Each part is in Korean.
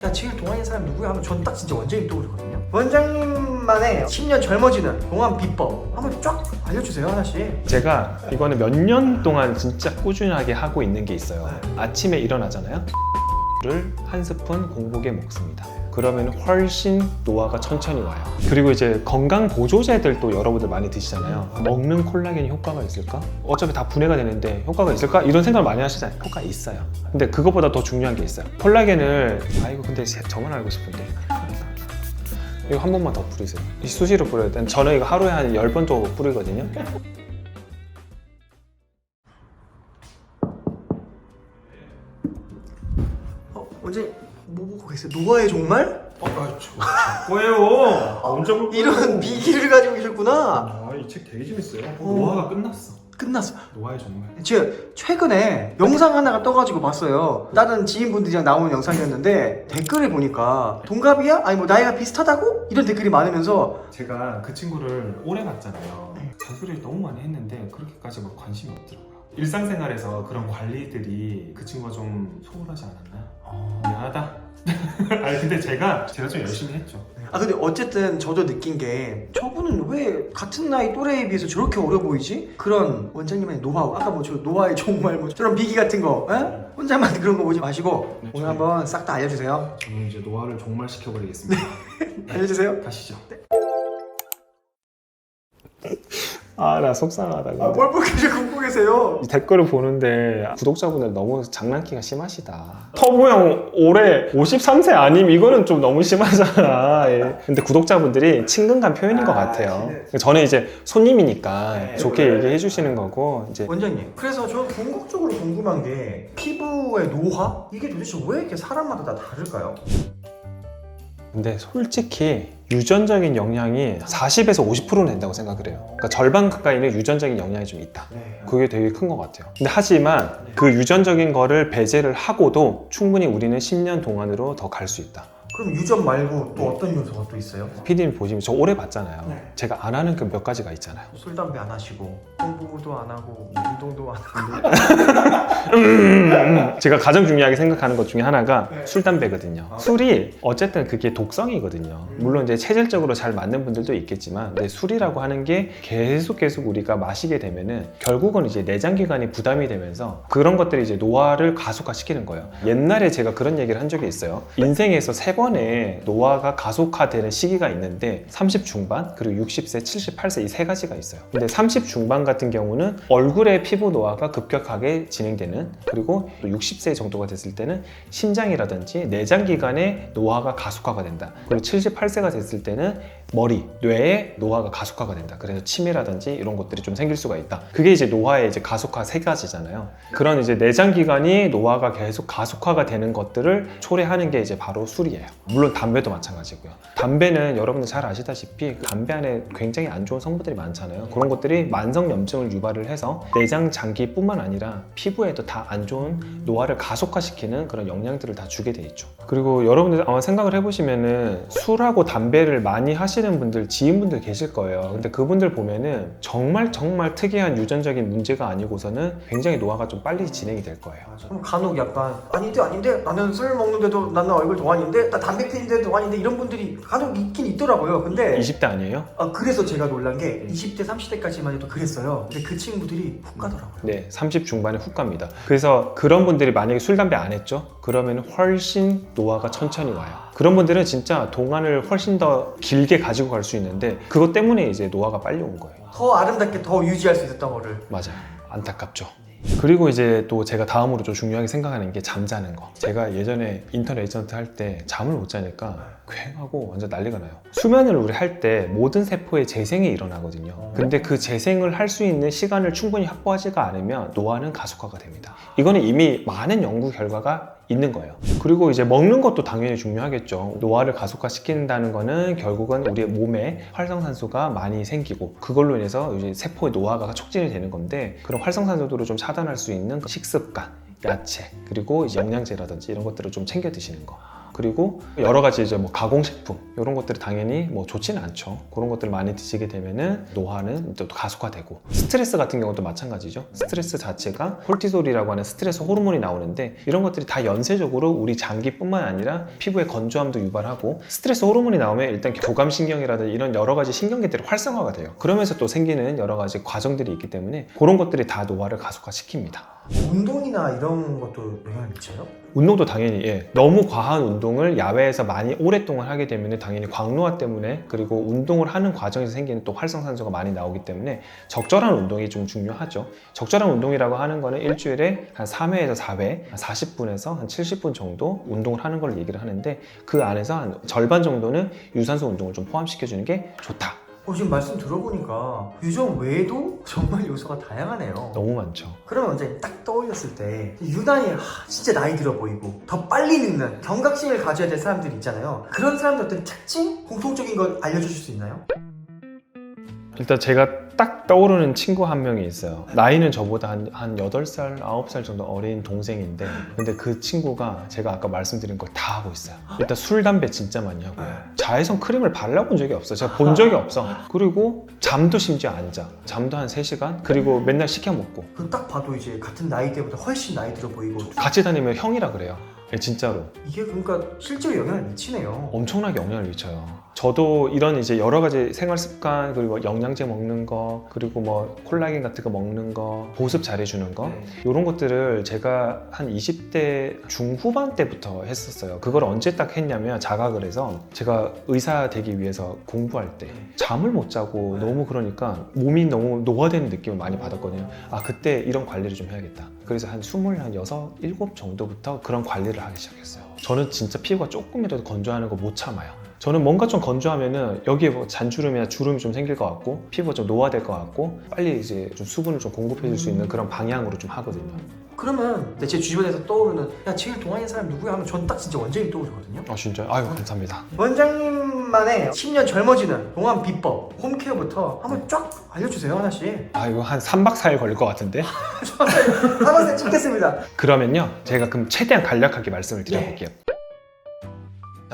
야 제일 동안인 사람 누구야 하면 전 딱 진짜 원장님 떠오르거든요. 원장님만의 10년 젊어지는 동안 비법 한번 쫙 알려주세요 하나씩. 제가 이거는 몇 년 동안 진짜 꾸준하게 하고 있는 게 있어요. 아침에 일어나잖아요. 를 한 스푼 공복에 먹습니다. 그러면 훨씬 노화가 천천히 와요. 그리고 이제 건강 보조제들도 여러분들 많이 드시잖아요. 먹는 콜라겐이 효과가 있을까? 어차피 다 분해가 되는데 효과가 있을까? 이런 생각을 많이 하시잖아요. 효과 있어요. 근데 그것보다 더 중요한 게 있어요. 콜라겐을 이거 근데 저만 알고 싶은데 이거 한 번만 더 뿌리세요. 이 수시로 뿌려야 돼. 저는 이거 하루에 한 10번 정도 뿌리거든요. 원장님 뭐 보고 계세요? 노화의 종말? 뭐예요? 언제 볼 이런 미기를 가지고 계셨구나. 이 책 되게 재밌어요. 노화가 끝났어. 끝났어. 노화의 정말. 제가 최근에 영상 하나가 떠가지고 봤어요. 다른 지인분들이랑 나오는 영상이었는데 댓글을 보니까 동갑이야? 아니 뭐 나이가 비슷하다고? 이런 댓글이 많으면서 제가 그 친구를 오래 봤잖아요. 잔소리를 너무 많이 했는데 그렇게까지 막 관심이 없더라고요. 일상생활에서 그런 관리들이 그 친구가 좀 소홀하지 않았나? 미안하다. 아니 근데 제가 좀 열심히 했죠. 근데 어쨌든 저도 느낀 게 저분은 왜 같은 나이 또래에 비해서 저렇게 어려 보이지? 그런 원장님의 노하우, 아까 뭐 저 노화의 종말 뭐 저런 비기 같은 거 혼자만 그런 거 보지 마시고 네, 오늘 한번 싹 다 알려주세요. 저는 이제 노화를 종말 시켜버리겠습니다. 알려주세요. 가시죠. 나 속상하다. 근데. 뭘 그렇게 굶고 계세요? 이 댓글을 보는데 구독자분들 너무 장난기가 심하시다. 터보 형 올해 53세 아님? 이거는 좀 너무 심하잖아. 예. 근데 구독자분들이 친근감 표현인 것 같아요. 저는 이제 손님이니까 좋게 얘기해 주시는 거고 이제 원장님, 그래서 저 궁극적으로 궁금한 게 피부의 노화? 이게 도대체 왜 이렇게 사람마다 다 다를까요? 근데 솔직히 유전적인 영향이 40에서 50%는 된다고 생각을 해요. 그러니까 절반 가까이는 유전적인 영향이 좀 있다. 그게 되게 큰 것 같아요. 근데 하지만 그 유전적인 거를 배제를 하고도 충분히 우리는 10년 동안으로 더 갈 수 있다. 그럼 유전 말고 또 어떤 요소가 또 있어요? PD님 보시면 저 오래 봤잖아요. 네. 제가 안 하는 그 몇 가지가 있잖아요. 술, 담배 안 하시고 공부도 안 하고 운동도 안 하고 제가 가장 중요하게 생각하는 것 중에 하나가 술, 담배거든요. 술이 어쨌든 그게 독성이거든요. 물론 이제 체질적으로 잘 맞는 분들도 있겠지만 근데 술이라고 하는 게 계속 우리가 마시게 되면은 결국은 이제 내장기관이 부담이 되면서 그런 것들이 이제 노화를 가속화시키는 거예요. 옛날에 제가 그런 얘기를 한 적이 있어요. 인생에서 세 번의 노화가 가속화되는 시기가 있는데 30 중반 그리고 60세, 78세 이 세 가지가 있어요. 근데 30 중반 같은 경우는 얼굴의 피부 노화가 급격하게 진행되는, 그리고 또 60세 정도가 됐을 때는 신장이라든지 내장기관의 노화가 가속화가 된다. 그리고 78세가 됐을 때는 머리, 뇌의 노화가 가속화가 된다. 그래서 치매라든지 이런 것들이 좀 생길 수가 있다. 그게 이제 노화의 이제 가속화 세 가지잖아요. 그런 이제 내장기관이 노화가 계속 가속화가 되는 것들을 초래하는 게 이제 바로 술이에요. 물론 담배도 마찬가지고요. 담배는 여러분들 잘 아시다시피 담배 안에 굉장히 안 좋은 성분들이 많잖아요. 그런 것들이 만성염증을 유발을 해서 내장 장기뿐만 아니라 피부에도 다 안 좋은 노화를 가속화시키는 그런 영향들을 다 주게 돼 있죠. 그리고 여러분들 아마 생각을 해보시면은 술하고 담배를 많이 하시는 분들, 지인분들 계실 거예요. 근데 그분들 보면은 정말 특이한 유전적인 문제가 아니고서는 굉장히 노화가 좀 빨리 진행이 될 거예요. 그럼 간혹 약간 아닌데 나는 술 먹는데도 나는 얼굴 동안인데 나 담배 피는데도 동안인데 이런 분들이 간혹 있긴 있더라고요. 근데 20대 아니에요? 그래서 제가 놀란 게 20대 30대까지만 해도 그랬어요. 근데 그 친구들이 훅 가더라고요. 네, 30 중반에 훅 갑니다. 그래서 그런 분들이 만약에 술, 담배 안 했죠? 그러면 훨씬 노화가 천천히 와요. 그런 분들은 진짜 동안을 훨씬 더 길게 가지고 갈 수 있는데 그것 때문에 이제 노화가 빨리 온 거예요. 더 아름답게 더 유지할 수 있었던 거를. 맞아요. 안타깝죠. 그리고 이제 또 제가 다음으로 좀 중요하게 생각하는 게 잠자는 거. 제가 예전에 인터넷 에이전트 할 때 잠을 못 자니까 괭하고 완전 난리가 나요. 수면을 우리 할 때 모든 세포의 재생이 일어나거든요. 근데 그 재생을 할 수 있는 시간을 충분히 확보하지가 않으면 노화는 가속화가 됩니다. 이거는 이미 많은 연구 결과가 있는 거예요. 그리고 이제 먹는 것도 당연히 중요하겠죠. 노화를 가속화시킨다는 거는 결국은 우리의 몸에 활성산소가 많이 생기고 그걸로 인해서 이제 세포의 노화가 촉진이 되는 건데 그런 활성산소들을 좀 차단할 수 있는 식습관, 야채, 그리고 영양제라든지 이런 것들을 좀 챙겨 드시는 거. 그리고 여러 가지 이제 뭐 가공식품 이런 것들이 당연히 뭐 좋지는 않죠. 그런 것들을 많이 드시게 되면은 노화는 또 가속화되고, 스트레스 같은 경우도 마찬가지죠. 스트레스 자체가 콜티솔이라고 하는 스트레스 호르몬이 나오는데, 이런 것들이 다 연쇄적으로 우리 장기뿐만 아니라 피부의 건조함도 유발하고, 스트레스 호르몬이 나오면 일단 교감신경이라든지 이런 여러 가지 신경계들이 활성화가 돼요. 그러면서 또 생기는 여러 가지 과정들이 있기 때문에 그런 것들이 다 노화를 가속화시킵니다. 운동이나 이런 것도 영향을 미쳐요? 운동도 당연히 너무 과한 운동을 야외에서 많이 오랫동안 하게 되면 당연히 광노화 때문에, 그리고 운동을 하는 과정에서 생기는 또 활성산소가 많이 나오기 때문에 적절한 운동이 좀 중요하죠. 적절한 운동이라고 하는 거는 일주일에 한 3회에서 4회, 40분에서 한 70분 정도 운동을 하는 걸 얘기를 하는데, 그 안에서 한 절반 정도는 유산소 운동을 좀 포함시켜주는 게 좋다. 지금 말씀 들어보니까 유전 외에도 정말 요소가 다양하네요. 너무 많죠. 그러면 원장님 딱 떠올렸을 때 유난히 진짜 나이 들어 보이고 더 빨리 늙는 경각심을 가져야 될 사람들이 있잖아요. 그런 사람들 어떤 특징? 공통적인 걸 알려주실 수 있나요? 일단 제가 딱 떠오르는 친구 한 명이 있어요. 나이는 저보다 한 8살, 9살 정도 어린 동생인데, 근데 그 친구가 제가 아까 말씀드린 걸 다 하고 있어요. 일단 술, 담배 진짜 많이 하고요. 자외선 크림을 발라본 적이 없어요. 제가 본 적이 없어. 그리고 잠도 심지어 안 자. 잠도 한 3시간? 그리고 맨날 시켜 먹고. 그 딱 봐도 이제 같은 나이대보다 훨씬 나이 들어 보이고 같이 다니면 형이라 그래요. 진짜로. 이게 그러니까 실제로 영향을 미치네요. 엄청나게 영향을 미쳐요. 저도 이런 이제 여러 가지 생활 습관, 그리고 영양제 먹는 거, 그리고 뭐 콜라겐 같은 거 먹는 거, 보습 잘해주는 거, 이런 것들을 제가 한 20대 중후반 때부터 했었어요. 그걸 언제 딱 했냐면, 자각을 해서 제가 의사 되기 위해서 공부할 때 잠을 못 자고 너무 그러니까 몸이 너무 노화되는 느낌을 많이 받았거든요. 그때 이런 관리를 좀 해야겠다. 그래서 한 26, 7 정도부터 그런 관리를 하기 시작했어요. 저는 진짜 피부가 조금이라도 건조하는 거 못 참아요. 저는 뭔가 좀 건조하면은 여기에 뭐 잔주름이나 주름이 좀 생길 것 같고, 피부가 좀 노화될 것 같고, 빨리 이제 좀 수분을 좀 공급해 줄 수 있는 그런 방향으로 좀 하거든요. 그러면 제 주변에서 떠오르는 야 제일 동안인 사람 누구야 하면 전 딱 진짜 원장님 떠오르거든요. 진짜요? 아유, 감사합니다. 원장님만의 10년 젊어지는 동안 비법, 홈케어부터 한번 쫙 알려주세요 하나씩. 이거 한 3박 4일 걸릴 것 같은데? 한번 찍겠습니다. 그러면요, 제가 그럼 최대한 간략하게 말씀을 드려볼게요.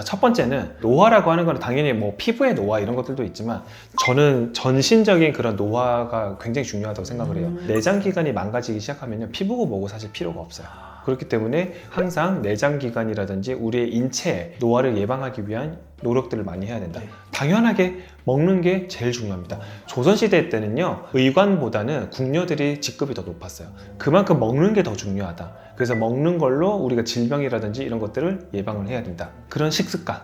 첫 번째는, 노화라고 하는 건 당연히 뭐 피부의 노화 이런 것들도 있지만, 저는 전신적인 그런 노화가 굉장히 중요하다고 생각을 해요. 내장기관이 망가지기 시작하면 피부고 뭐고 사실 필요가 없어요. 그렇기 때문에 항상 내장기관이라든지 우리의 인체의 노화를 예방하기 위한 노력들을 많이 해야 된다. 당연하게 먹는 게 제일 중요합니다. 조선시대 때는요, 의관보다는 궁녀들이 직급이 더 높았어요. 그만큼 먹는 게 더 중요하다. 그래서 먹는 걸로 우리가 질병이라든지 이런 것들을 예방을 해야 된다. 그런 식습관.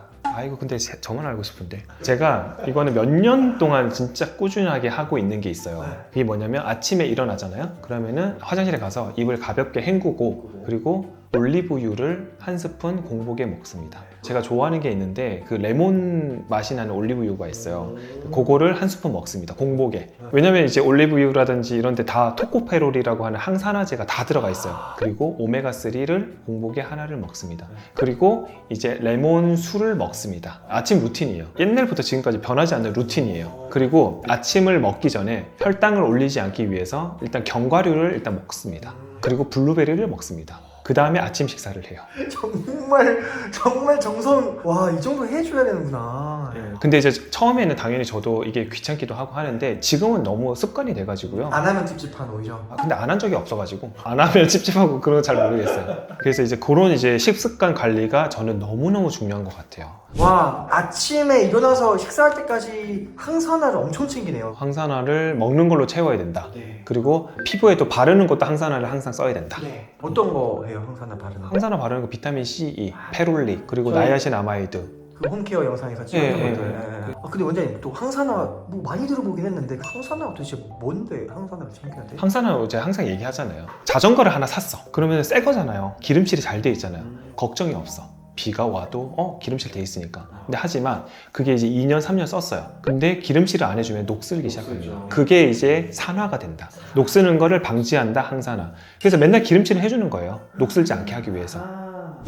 이거 근데 저만 알고 싶은데, 제가 이거는 몇 년 동안 진짜 꾸준하게 하고 있는 게 있어요. 이게 뭐냐면, 아침에 일어나잖아요. 그러면은 화장실에 가서 입을 가볍게 헹구고, 그리고 올리브유를 한 스푼 공복에 먹습니다. 제가 좋아하는 게 있는데, 그 레몬 맛이 나는 올리브유가 있어요. 그거를 한 스푼 먹습니다, 공복에. 왜냐면 이제 올리브유라든지 이런 데 다 토코페롤이라고 하는 항산화제가 다 들어가 있어요. 그리고 오메가3를 공복에 하나를 먹습니다. 그리고 이제 레몬 술을 먹습니다. 아침 루틴이에요. 옛날부터 지금까지 변하지 않는 루틴이에요. 그리고 아침을 먹기 전에 혈당을 올리지 않기 위해서 일단 견과류를 일단 먹습니다. 그리고 블루베리를 먹습니다. 그 다음에 아침 식사를 해요. 정말 정성. 와, 이 정도 해줘야 되는구나. 근데 이제 처음에는 당연히 저도 이게 귀찮기도 하고 하는데, 지금은 너무 습관이 돼가지고요. 안 하면 찝찝한 오히려. 근데 안 한 적이 없어가지고 안 하면 찝찝하고 그런 거 잘 모르겠어요. 그래서 이제 그런 이제 식습관 관리가 저는 너무너무 중요한 것 같아요. 와, 아침에 일어나서 식사할 때까지 항산화를 엄청 챙기네요. 항산화를 먹는 걸로 채워야 된다. 그리고 피부에 또 바르는 것도 항산화를 항상 써야 된다. 어떤 거 해요, 항산화 바르는 거? 항산화 바르는 거 비타민 C, E, 페롤릭, 그리고 저희- 나이아신아마이드. 그 홈케어 영상에서 찍은 것들. 근데 원장님 또 항산화 뭐 많이 들어보긴 했는데, 항산화가 도대체 뭔데 항산화를 챙겨야 돼? 항산화 제가 항상 얘기하잖아요. 자전거를 하나 샀어. 그러면 새 거잖아요. 기름칠이 잘 돼 있잖아요. 걱정이 없어. 비가 와도 기름칠 돼 있으니까. 근데 하지만 그게 이제 2년 3년 썼어요. 근데 기름칠을 안 해주면 녹슬기 시작합니다. 그게 이제 산화가 된다. 녹쓰는 거를 방지한다, 항산화. 그래서 맨날 기름칠을 해주는 거예요, 녹슬지 않게 하기 위해서.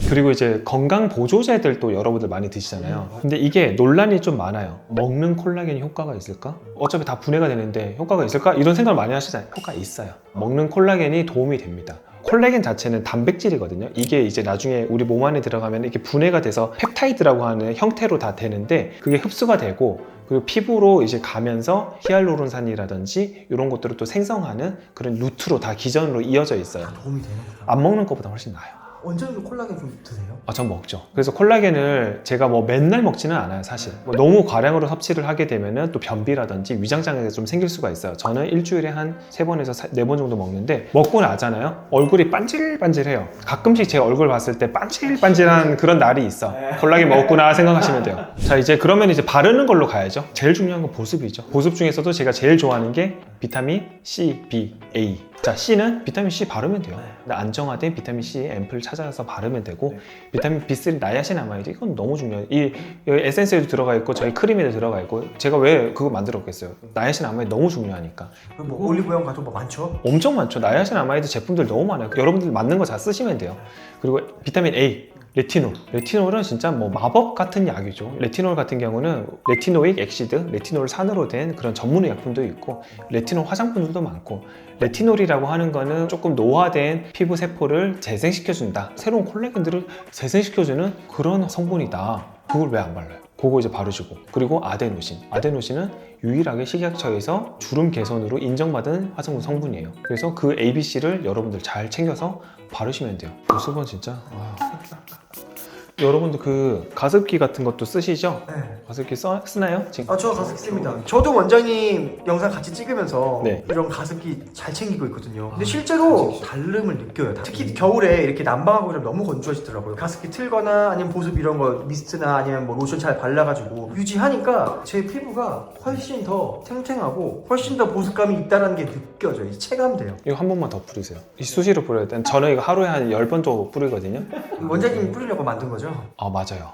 그리고 이제 건강 보조제들도 여러분들 많이 드시잖아요. 근데 이게 논란이 좀 많아요. 먹는 콜라겐이 효과가 있을까? 어차피 다 분해가 되는데 효과가 있을까? 이런 생각을 많이 하시잖아요. 효과가 있어요. 먹는 콜라겐이 도움이 됩니다. 콜라겐 자체는 단백질이거든요. 이게 이제 나중에 우리 몸 안에 들어가면 이렇게 분해가 돼서 펩타이드라고 하는 형태로 다 되는데 그게 흡수가 되고 그리고 피부로 이제 가면서 히알루론산이라든지 이런 것들을 또 생성하는 그런 루트로 다 기전으로 이어져 있어요. 도움이 되는구나. 안 먹는 것보다 훨씬 나아요. 원장님도 콜라겐 좀 드세요? 전 먹죠. 그래서 콜라겐을 제가 뭐 맨날 먹지는 않아요, 사실. 뭐 너무 과량으로 섭취를 하게 되면은 또 변비라든지 위장장애가 좀 생길 수가 있어요. 저는 일주일에 한 3번에서 4번 정도 먹는데 먹고 나잖아요. 얼굴이 반질반질해요. 가끔씩 제 얼굴 봤을 때 반질반질한 그런 날이 있어. 콜라겐 먹었구나 생각하시면 돼요. 자, 이제 그러면 이제 바르는 걸로 가야죠. 제일 중요한 건 보습이죠. 보습 중에서도 제가 제일 좋아하는 게 비타민 C, B, A. 자, C는 비타민 C 바르면 돼요. 안정화된 비타민 C 앰플 찾아서 바르면 되고 비타민 B3 나야신아마이드 이건 너무 중요해요. 이 여기 에센스에도 들어가 있고 저희 크림에도 들어가 있고 제가 왜 그거 만들었겠어요. 나야신아마이드 너무 중요하니까. 뭐 올리브영 가도 뭐 많죠? 엄청 많죠. 나야신아마이드 제품들 너무 많아요. 여러분들 맞는 거 다 쓰시면 돼요. 그리고 비타민 A 레티놀. 레티놀은 진짜 뭐 마법 같은 약이죠. 레티놀 같은 경우는 레티노익 엑시드, 레티놀 산으로 된 그런 전문 의약품도 있고 레티놀 화장품들도 많고 레티놀이라고 하는 거는 조금 노화된 피부 세포를 재생시켜준다. 새로운 콜라겐들을 재생시켜주는 그런 성분이다. 그걸 왜 안 발라요? 그거 이제 바르시고 그리고 아데노신. 아데노신은 유일하게 식약처에서 주름 개선으로 인정받은 화장품 성분이에요. 그래서 그 ABC를 여러분들 잘 챙겨서 바르시면 돼요. 보습은 진짜 여러분들 그 가습기 같은 것도 쓰시죠? 네. 가습기 쓰나요? 지금? 저 가습기 씁니다. 저도 원장님 영상 같이 찍으면서 네. 이런 가습기 잘 챙기고 있거든요. 근데 실제로 다름을 느껴요. 특히 겨울에 이렇게 난방하고 이러면 너무 건조해지더라고요. 가습기 틀거나 아니면 보습 이런 거 미스트나 아니면 뭐 로션 잘 발라가지고 유지하니까 제 피부가 훨씬 더 탱탱하고 훨씬 더 보습감이 있다는 게 느껴져요. 체감돼요. 이거 한 번만 더 뿌리세요. 이 수시로 뿌려야 돼. 저는 이거 하루에 한 10번 정도 뿌리거든요. 원장님이 뿌리려고 만든 거죠? 아, 맞아요.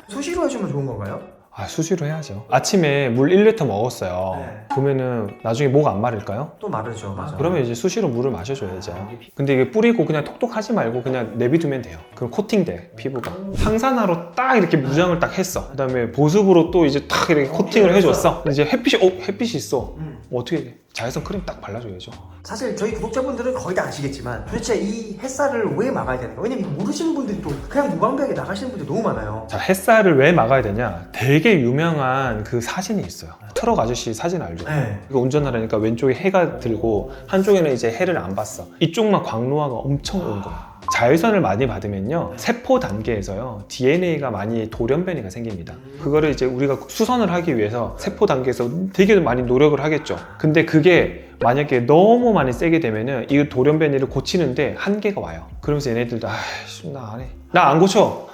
수시로 해주면 좋은 건가요? 수시로 해야죠. 아침에 물 1리터 먹었어요. 네. 그러면은 나중에 목 안 마를까요? 또 마르죠. 맞아. 그러면 이제 수시로 물을 마셔줘야죠. 근데 이게 뿌리고 그냥 톡톡 하지 말고 그냥 내비두면 돼요. 그럼 코팅돼, 피부가. 항산화로 딱 이렇게 무장을 딱 했어. 그 다음에 보습으로 또 이제 딱 이렇게 코팅을 해줬어. 이제 햇빛이 있어. 어떻게 해? 자외선 크림 딱 발라줘야죠. 사실 저희 구독자분들은 거의 다 아시겠지만 도대체 이 햇살을 왜 막아야 되는가? 왜냐면 이거 모르시는 분들이 또 그냥 무방비하게 나가시는 분들이 너무 많아요. 자, 햇살을 왜 막아야 되냐? 되게 유명한 그 사진이 있어요. 트럭 아저씨 사진 알죠? 네. 이거 운전하려니까 왼쪽에 해가 들고 한쪽에는 이제 해를 안 봤어. 이쪽만 광노화가 엄청 온 거야. 자외선을 많이 받으면요 세포 단계에서요 DNA가 많이 돌연변이가 생깁니다. 그거를 이제 우리가 수선을 하기 위해서 세포 단계에서 되게 많이 노력을 하겠죠. 근데 그게 만약에 너무 많이 세게 되면은 이 돌연변이를 고치는데 한계가 와요. 그러면서 얘네들도 아이씨 나 안 해. 나 안 고쳐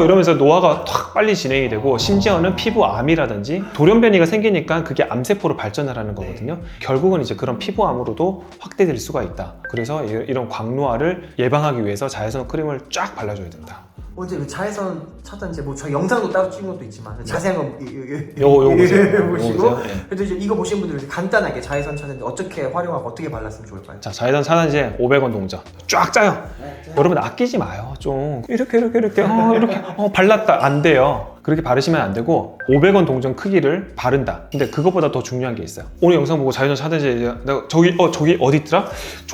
이러면서 노화가 탁 빨리 진행이 되고 심지어는 피부암이라든지 돌연변이가 생기니까 그게 암세포로 발전을 하는 거거든요. 결국은 이제 그런 피부암으로도 확대될 수가 있다. 그래서 이런 광노화를 예방하기 위해서 자외선 크림을 쫙 발라줘야 된다. 언제 그 자외선 차단제 뭐 저희 영상도 따로 찍은 것도 있지만 자세한 거 요거 보세요. 보시고 네. 그래도 이제 이거 보신 분들은 간단하게 자외선 차단제 어떻게 활용하고 어떻게 발랐으면 좋을까요? 자, 자외선 차단제 500원 동전 쫙 짜요. 여러분 아끼지 마요. 좀 이렇게 발랐다 안 돼요. 그렇게 바르시면 안 되고 500원 동전 크기를 바른다. 근데 그것보다 더 중요한 게 있어요. 오늘 영상 보고 자외선 차단제 내가 저기 어디 있더라?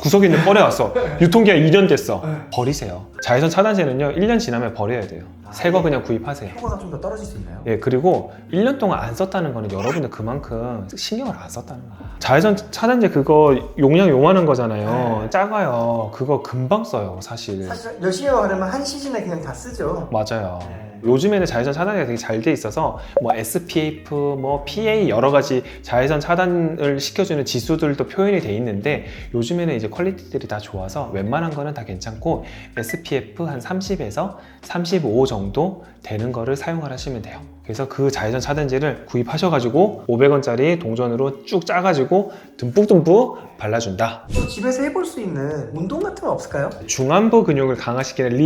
구석에 있는 꺼내왔어. 유통기한 2년 됐어. 버리세요. 자외선 차단제는요 1년 지나면 버려야 돼요. 새 거 그냥 구입하세요. 효과가 좀 더 떨어질 수 있나요? 예, 그리고 1년 동안 안 썼다는 거는 여러분들 그만큼 신경을 안 썼다는 거예요. 자외선 차단제 그거 용량 요만한 거잖아요. 작아요. 그거 금방 써요, 사실. 사실 열심히 하려면 한 시즌에 그냥 다 쓰죠. 맞아요. 요즘에는 자외선 차단이 되게 잘 돼 있어서 뭐 SPF, 뭐 PA 여러 가지 자외선 차단을 시켜주는 지수들도 표현이 돼 있는데 요즘에는 이제 퀄리티들이 다 좋아서 웬만한 거는 다 괜찮고 SPF 한 30에서 35 정도 되는 거를 사용을 하시면 돼요. 그래서 그 자외선 차단제를 구입하셔가지고 500원짜리 동전으로 쭉 짜가지고 듬뿍듬뿍 발라준다. 또 집에서 해볼 수 있는 운동 같은 거 없을까요? 중안부 근육을 강화시키는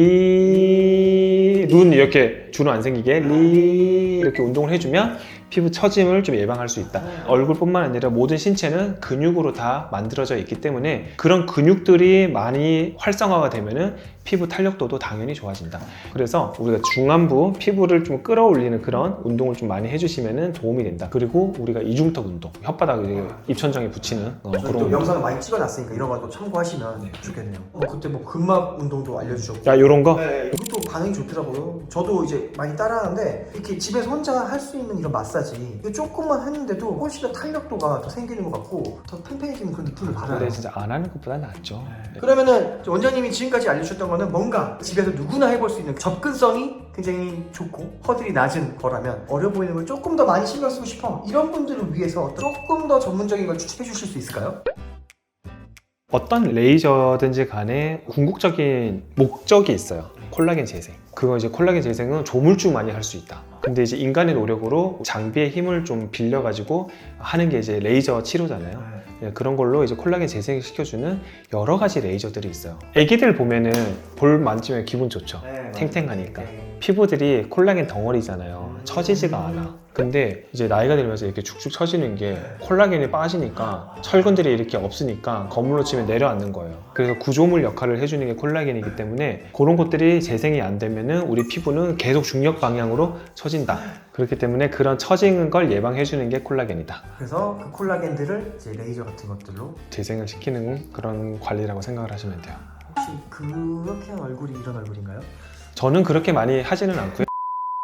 눈 이렇게 주름 안 생기게 이렇게 운동을 해주면 피부 처짐을 좀 예방할 수 있다. 얼굴뿐만 아니라 모든 신체는 근육으로 다 만들어져 있기 때문에 그런 근육들이 많이 활성화가 되면은 피부 탄력도도 당연히 좋아진다. 그래서 우리가 중안부 피부를 좀 끌어올리는 그런 운동을 좀 많이 해주시면 도움이 된다. 그리고 우리가 이중턱 운동, 혓바닥에 입천장에 붙이는 저희 그런 또 운동. 영상을 많이 찍어놨으니까 이런 거 또 참고하시면 좋겠네요. 그때 뭐 근막 운동도 알려주셨고. 야, 요런 거? 네, 이것도 반응이 좋더라고요. 저도 이제 많이 따라하는데 이렇게 집에서 혼자 할 수 있는 이런 마사지 이거 조금만 했는데도 훨씬 더 탄력도가 더 생기는 것 같고 더 팽팽해지는 그런 느낌을 받아요. 근데 진짜 안 하는 것보다 낫죠. 그러면은 원장님이 지금까지 알려주셨던 거는 뭔가 집에서 누구나 해볼 수 있는 접근성이 굉장히 좋고 허들이 낮은 거라면 어려 보이는 걸 조금 더 많이 신경 쓰고 싶어 이런 분들을 위해서 조금 더 전문적인 걸 추천해 주실 수 있을까요? 어떤 레이저든지 간에 궁극적인 목적이 있어요. 콜라겐 재생. 그거 이제 콜라겐 재생은 조물주 많이 할 수 있다. 근데 이제 인간의 노력으로 장비의 힘을 좀 빌려가지고 하는 게 이제 레이저 치료잖아요. 예, 그런 걸로 이제 콜라겐 재생을 시켜주는 여러 가지 레이저들이 있어요. 애기들 보면은 볼 만지면 기분 좋죠. 탱탱하니까. 피부들이 콜라겐 덩어리잖아요. 처지지가 않아. 근데 이제 나이가 들면서 이렇게 축축 처지는 게 콜라겐이 빠지니까 철근들이 이렇게 없으니까 거물로 치면 내려앉는 거예요. 그래서 구조물 역할을 해주는 게 콜라겐이기 때문에 그런 것들이 재생이 안 되면은 우리 피부는 계속 중력 방향으로 처진다. 그렇기 때문에 그런 처지는 걸 예방해주는 게 콜라겐이다. 그래서 그 콜라겐들을 이제 레이저 같은 것들로 재생을 시키는 그런 관리라고 생각을 하시면 돼요. 혹시 그렇게 한 얼굴이 이런 얼굴인가요? 저는 그렇게 많이 하지는 않고요.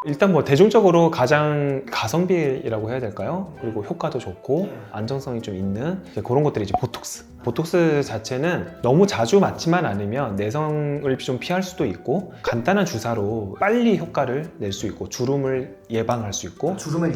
일단 뭐 대중적으로 가장 가성비라고 해야 될까요? 그리고 효과도 좋고 안정성이 좀 있는 이제 그런 것들이 이제 보톡스. 보톡스 자체는 너무 자주 맞지만 않으면 내성을 좀 피할 수도 있고 간단한 주사로 빨리 효과를 낼 수 있고 주름을 예방할 수 있고 주름을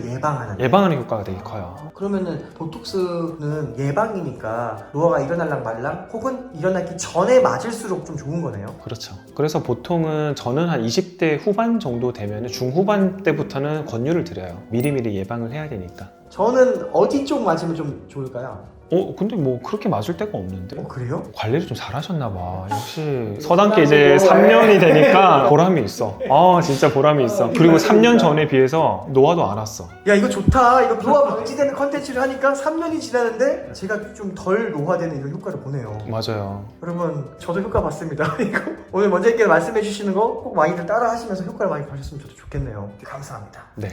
예방하는 효과가 되게 커요. 그러면은 보톡스는 예방이니까 노화가 일어날랑 말랑 혹은 일어나기 전에 맞을수록 좀 좋은 거네요. 그렇죠. 그래서 보통은 저는 한 20대 후반 정도 되면 중후반 때부터는 권유를 드려요. 미리미리 예방을 해야 되니까. 저는 어디 쪽 맞으면 좀 좋을까요? 근데 뭐 그렇게 맞을 데가 없는데? 그래요? 관리를 좀 잘하셨나 봐. 역시 서당계 이제 3년이 되니까 보람이 있어. 진짜 보람이 있어. 그리고 3년 전에 비해서 노화도 안 왔어. 야 이거 좋다. 이거 노화 방지되는 컨텐츠를 하니까 3년이 지나는데 제가 좀 덜 노화되는 이런 효과를 보네요. 맞아요. 여러분 저도 효과 봤습니다. 이거 오늘 원장님께서 말씀해 주시는 거 꼭 많이들 따라 하시면서 효과를 많이 보셨으면 저도 좋겠네요. 감사합니다. 네.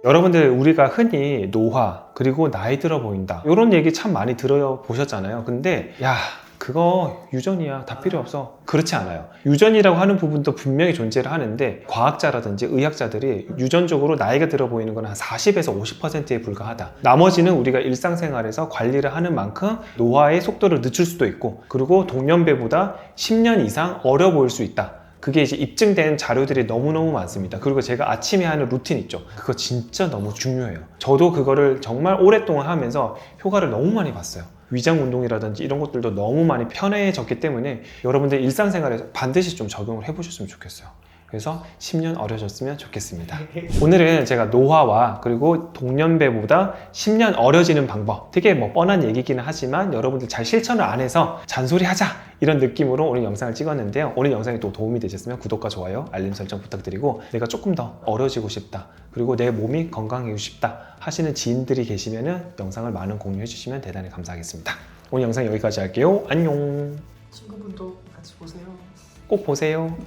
여러분들 우리가 흔히 노화 그리고 나이 들어 보인다 이런 얘기 참 많이 들어보셨잖아요. 근데 야 그거 유전이야 다 필요 없어. 그렇지 않아요. 유전이라고 하는 부분도 분명히 존재를 하는데 과학자라든지 의학자들이 유전적으로 나이가 들어 보이는 건 한 40에서 50%에 불과하다. 나머지는 우리가 일상생활에서 관리를 하는 만큼 노화의 속도를 늦출 수도 있고 그리고 동년배보다 10년 이상 어려 보일 수 있다. 그게 이제 입증된 자료들이 너무너무 많습니다. 그리고 제가 아침에 하는 루틴 있죠. 그거 진짜 너무 중요해요. 저도 그거를 정말 오랫동안 하면서 효과를 너무 많이 봤어요. 위장 운동이라든지 이런 것들도 너무 많이 편해졌기 때문에 여러분들 일상생활에서 반드시 좀 적용을 해보셨으면 좋겠어요. 그래서 10년 어려졌으면 좋겠습니다. 오늘은 제가 노화와 그리고 동년배보다 10년 어려지는 방법, 되게 뭐 뻔한 얘기기는 하지만 여러분들 잘 실천을 안 해서 잔소리하자 이런 느낌으로 오늘 영상을 찍었는데요. 오늘 영상이 또 도움이 되셨으면 구독과 좋아요, 알림 설정 부탁드리고 내가 조금 더 어려지고 싶다 그리고 내 몸이 건강해지고 싶다 하시는 지인들이 계시면 영상을 많은 공유해 주시면 대단히 감사하겠습니다. 오늘 영상 여기까지 할게요. 안녕. 친구분도 같이 보세요. 꼭 보세요.